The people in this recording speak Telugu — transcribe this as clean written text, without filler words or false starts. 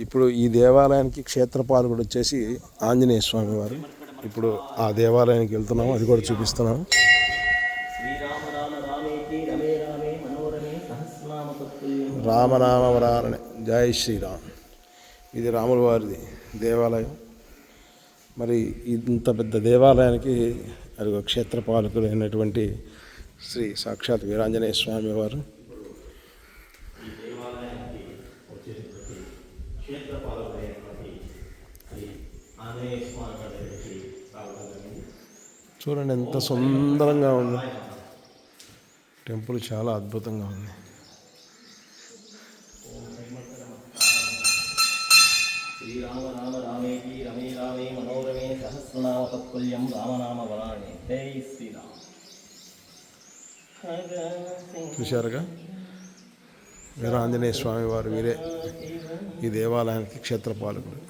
ఇప్పుడు ఈ దేవాలయానికి క్షేత్రపాలకుడు వచ్చేసి ఆంజనేయ స్వామి వారు. ఇప్పుడు ఆ దేవాలయానికి వెళ్తున్నాము, అది కూడా చూపిస్తున్నాము. రామనామవరారణే జై శ్రీరామ్. ఇది రాముల వారిది దేవాలయం. మరి ఇంత పెద్ద దేవాలయానికి అది క్షేత్రపాలకుడు అయినటువంటి శ్రీ సాక్షాత్ వీరాంజనేయ స్వామి వారు. చూడండి ఎంత సుందరంగా ఉంది టెంపుల్, చాలా అద్భుతంగా ఉంది. శ్రీరామ రామ రామేతి రమే రామే మనోరమే సహస్రనామ తత్తుల్యం రామనామ వరాణే జై శ్రీరామ్. చూశారుగా, వీరాంజనేయ స్వామి వారు వీరే ఈ దేవాలయానికి క్షేత్రపాలకుడు.